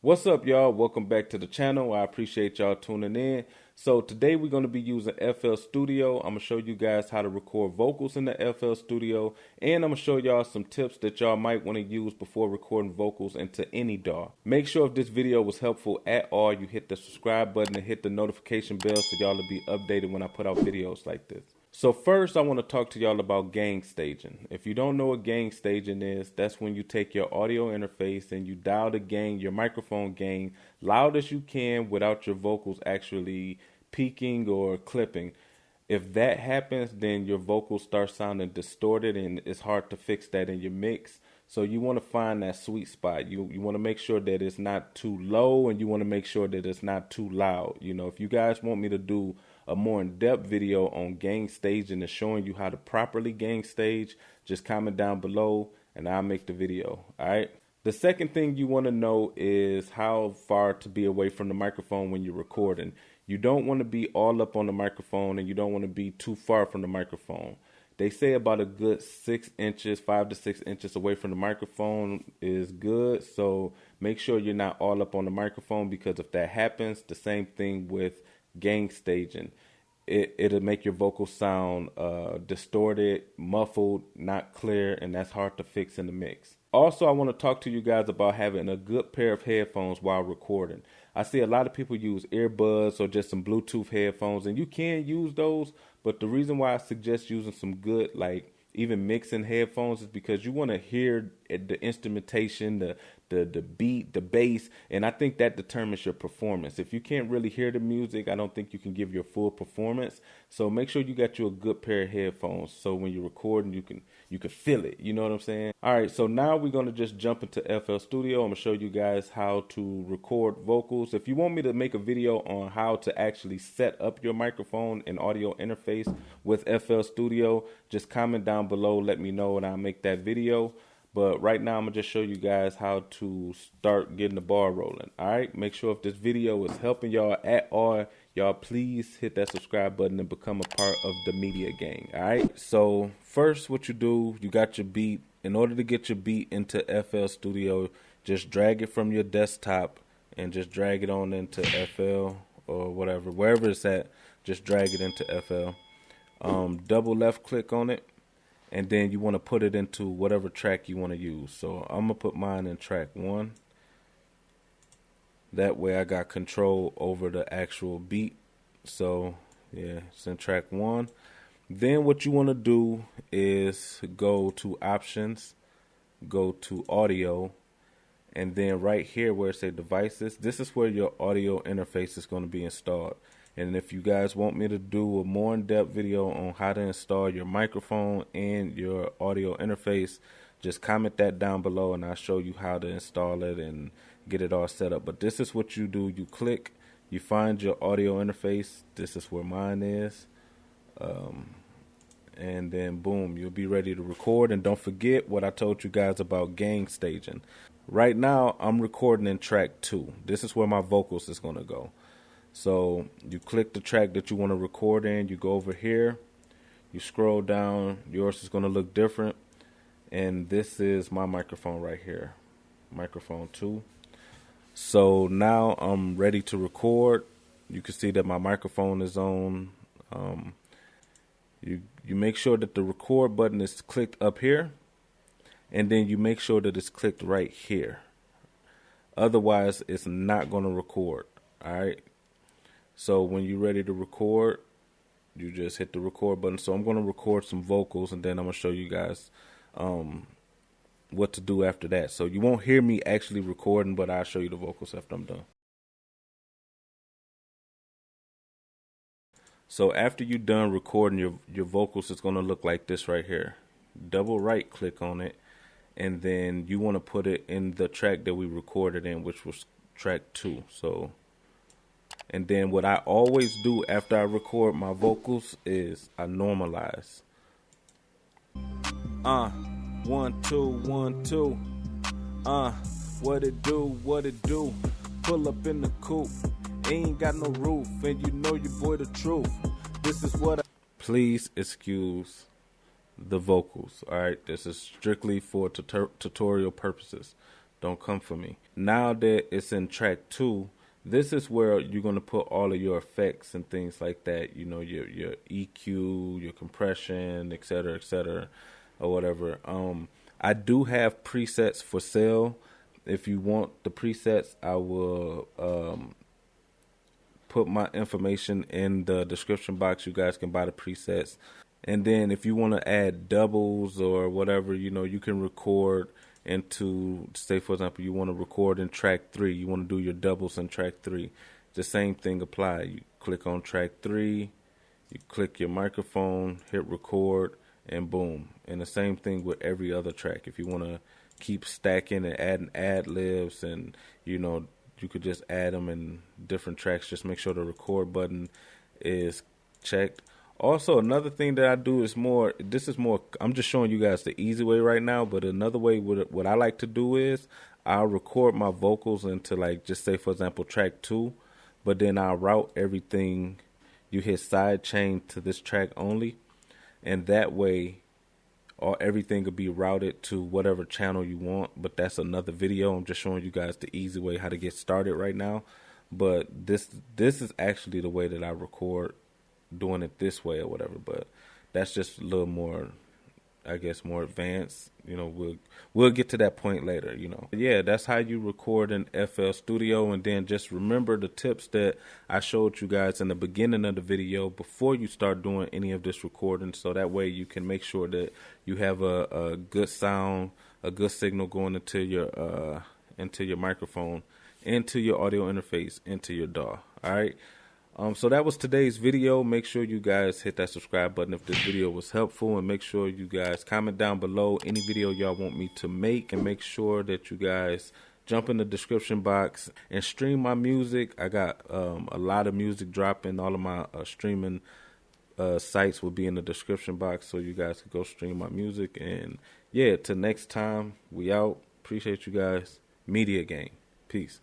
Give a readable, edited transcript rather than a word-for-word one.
What's up, y'all? Welcome back to the channel. I appreciate y'all tuning in. So today we're going to be using FL Studio. I'm going to show you guys how to record vocals in the FL Studio, and I'm going to show y'all some tips that y'all might want to use before recording vocals into any DAW. Make sure if this video was helpful at all, you hit the subscribe button and hit the notification bell so y'all will be updated when I put out videos like this. So first, I want to talk to y'all about gain staging. If you don't know what gain staging is, that's when you take your audio interface and you dial the gain, your microphone gain, loud as you can without your vocals actually peaking or clipping. If that happens, then your vocals start sounding distorted and it's hard to fix that in your mix. So you want to find that sweet spot. You want to make sure that it's not too low, and you want to make sure that it's not too loud. You know, if you guys want me to do a more in-depth video on gain staging and showing you how to properly gain stage, just comment down below and I'll make the video. All right. The second thing you want to know is how far to be away from the microphone when you're recording. You don't want to be all up on the microphone, and you don't want to be too far from the microphone. They say about a good 6 inches, 5 to 6 inches away from the microphone is good. So make sure you're not all up on the microphone, because if that happens, the same thing with gain staging. It'll make your vocals sound distorted, muffled, not clear, and that's hard to fix in the mix. Also, I want to talk to you guys about having a good pair of headphones while recording. I see a lot of people use earbuds or just some Bluetooth headphones, and you can use those, but the reason why I suggest using some good, like even mixing headphones, is because you want to hear the instrumentation, the beat, the bass, and I think that determines your performance. If you can't really hear the music, I don't think you can give your full performance. So make sure you got you a good pair of headphones, so when you're recording, you can feel it. You know what I'm saying? All right, so now we're going to just jump into FL Studio. I'm going to show you guys how to record vocals. If you want me to make a video on how to actually set up your microphone and audio interface with FL Studio, just comment down below, let me know, and I'll make that video. But right now, I'm going to just show you guys how to start getting the ball rolling. All right, make sure if this video is helping y'all at all, y'all please hit that subscribe button and become a part of the media gang. All right, so first what you do, you got your beat. In order to get your beat into FL Studio, just drag it from your desktop and just drag it on into FL or whatever, wherever it's at, just drag it into FL. Double left click on it, and then you want to put it into whatever track you want to use. So I'm going to put mine in track 1. That way I got control over the actual beat. So yeah, it's in track 1. Then what you want to do is go to options, go to audio, and then right here where it says devices, this is where your audio interface is going to be installed. And if you guys want me to do a more in-depth video on how to install your microphone and your audio interface, just comment that down below and I'll show you how to install it and get it all set up. But this is what you do. You click, you find your audio interface. This is where mine is. And then boom, you'll be ready to record. And don't forget what I told you guys about gain staging. Right now, I'm recording in track 2. This is where my vocals is going to go. So you click the track that you want to record in, you go over here, you scroll down, yours is going to look different, and this is my microphone right here, microphone 2. So now I'm ready to record. You can see that my microphone is on. You make sure that the record button is clicked up here, and then you make sure that it's clicked right here. Otherwise, it's not going to record. All right. So when you're ready to record, you just hit the record button. So I'm going to record some vocals, and then I'm going to show you guys what to do after that. So you won't hear me actually recording, but I'll show you the vocals after I'm done. So after you're done recording, your vocals is going to look like this right here. Double right click on it, and then you want to put it in the track that we recorded in, which was track 2. So, and then what I always do after I record my vocals is I normalize. 1 2 1 2. What it do? Pull up in the coupe. Ain't got no roof, and you know your boy the truth. This is what Please excuse the vocals. All right, this is strictly for tutorial purposes. Don't come for me. now that it's in track 2, this is where you're going to put all of your effects and things like that, you know, your EQ, your compression, etc., or whatever. I do have presets for sale. If you want the presets, I will put my information in the description box. You guys can buy the presets. And then if you want to add doubles or whatever, you know, you can record into, say for example, you want to record in track 3, you want to do your doubles in track 3. The same thing apply. You click on track 3, you click your microphone, hit record, and boom. And the same thing with every other track. If you want to keep stacking and adding ad libs, and you know, you could just add them in different tracks. Just make sure the record button is checked. Also, another thing that I do is this is more, I'm just showing you guys the easy way right now, but another way, what I like to do is I'll record my vocals into, like, just say for example track 2, but then I'll route everything. You hit side chain to this track only, and that way everything will be routed to whatever channel you want. But that's another video. I'm just showing you guys the easy way how to get started right now. But this is actually the way that I record, doing it this way or whatever. But that's just a little more, I guess, more advanced. You know, we'll get to that point later, you know. But yeah, that's how you record in FL Studio. And then just remember the tips that I showed you guys in the beginning of the video before you start doing any of this recording, so that way you can make sure that you have a good sound, a good signal going into your microphone, into your audio interface, into your DAW. All right. So that was today's video. Make sure you guys hit that subscribe button if this video was helpful, and make sure you guys comment down below any video y'all want me to make, and make sure that you guys jump in the description box and stream my music. I got a lot of music dropping. All of my streaming sites will be in the description box, so you guys can go stream my music. And yeah, till next time, we out. Appreciate you guys. Media Gang. Peace.